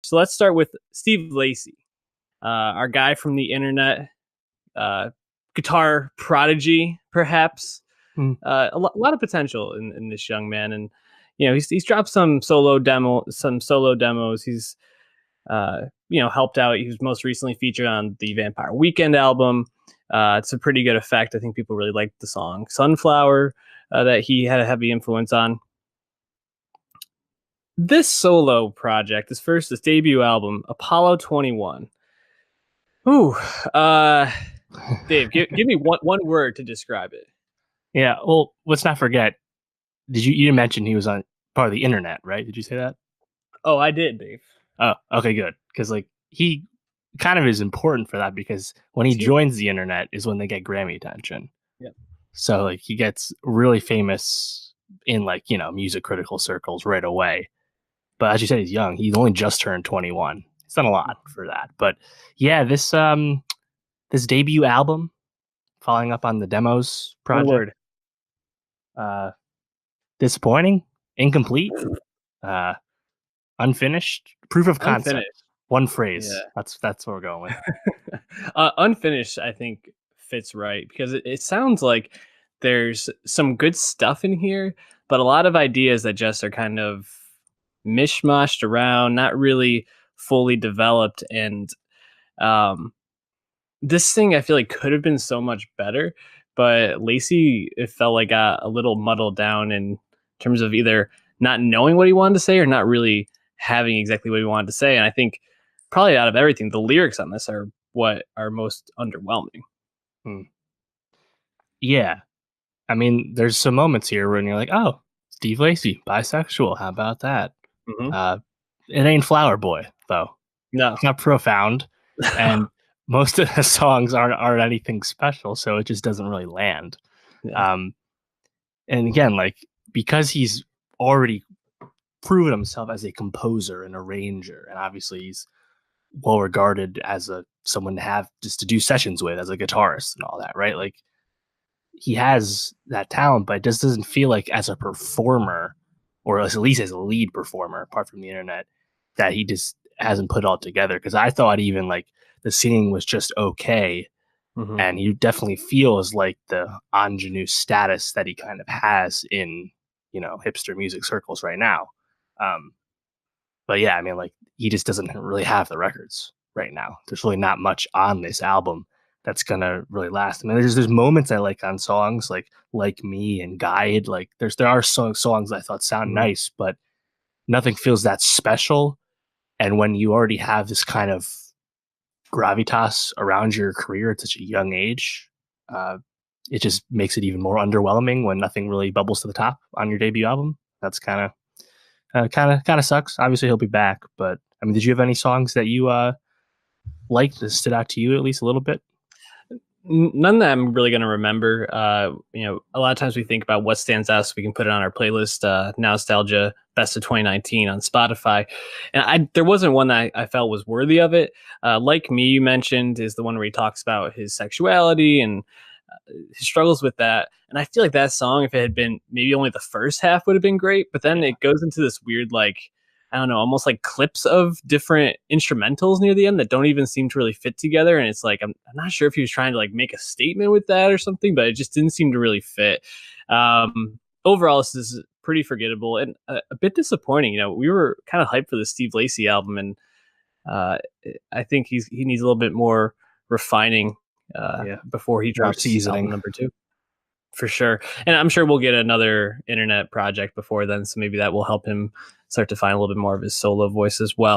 So let's start with Steve Lacy, our guy from the internet, uh, guitar prodigy, perhaps. Hmm. A lot of potential in this young man, and he's dropped some solo demos. He's helped out. He was most recently featured on the Vampire Weekend album. It's a pretty good effect. I think people really liked the song Sunflower that he had a heavy influence on. This solo project, this debut album, Apollo 21. Ooh, Dave, give me one word to describe it. Yeah, well, let's not forget. You didn't mention he was on part of the internet, right? Did you say that? Oh, I did, Dave. Oh, okay, good. Because like he kind of is important for that because when he It's huge. joins the internet is when they get Grammy attention. Yeah. So like he gets really famous in music critical circles right away. But as you said, he's young. He's only just turned 21. It's done a lot for that. But yeah, this debut album, following up on the demos One project, word. disappointing, incomplete, unfinished, proof of concept. Unfinished. One phrase. Yeah. That's what we're going with. Unfinished, I think, fits right because it sounds like there's some good stuff in here, but a lot of ideas that just are kind of mishmashed around, not really fully developed. And this thing I feel like could have been so much better, but Lacy, it felt like got a little muddled down in terms of either not knowing what he wanted to say or not really having exactly what he wanted to say. And I think probably out of everything, the lyrics on this are what are most underwhelming. Hmm. Yeah. I mean, there's some moments here when you're like, oh, Steve Lacy, bisexual. How about that? Mm-hmm. It ain't Flower Boy, though. No. It's not profound. And most of the songs aren't anything special, so it just doesn't really land. Yeah. And again, like, because he's already proven himself as a composer and arranger, and obviously he's well regarded as someone to have just to do sessions with as a guitarist and all that, right? Like he has that talent, but it just doesn't feel like as a performer, or at least as a lead performer, apart from the internet, that he just hasn't put it all together. Because I thought even like the singing was just okay, Mm-hmm. and he definitely feels like the ingenue status that he kind of has in hipster music circles right now. But yeah, I mean, like he just doesn't really have the records right now. There's really not much on this album that's gonna really last. I mean, there's moments I like on songs like Me and Guide. Like there are songs I thought sound Mm-hmm. nice, but nothing feels that special. And when you already have this kind of gravitas around your career at such a young age, it just makes it even more underwhelming when nothing really bubbles to the top on your debut album. That's kind of sucks. Obviously, he'll be back, but I mean, did you have any songs that you liked that stood out to you at least a little bit? None that I'm really going to remember. A lot of times we think about what stands out so we can put it on our playlist, Nowstalgia Best of 2019 on Spotify. And there wasn't one that I felt was worthy of it. Like Me, you mentioned, is the one where he talks about his sexuality and his struggles with that. And I feel like that song, if it had been maybe only the first half, would have been great. But then it goes into this weird, like, I don't know, almost like clips of different instrumentals near the end that don't even seem to really fit together. And it's like, I'm not sure if he was trying to like make a statement with that or something, but it just didn't seem to really fit. Overall, this is pretty forgettable and a bit disappointing. We were kind of hyped for the Steve Lacy album, and I think he needs a little bit more refining before he drops album number 2. For sure. And I'm sure we'll get another internet project before then, so maybe that will help him start to find a little bit more of his solo voice as well.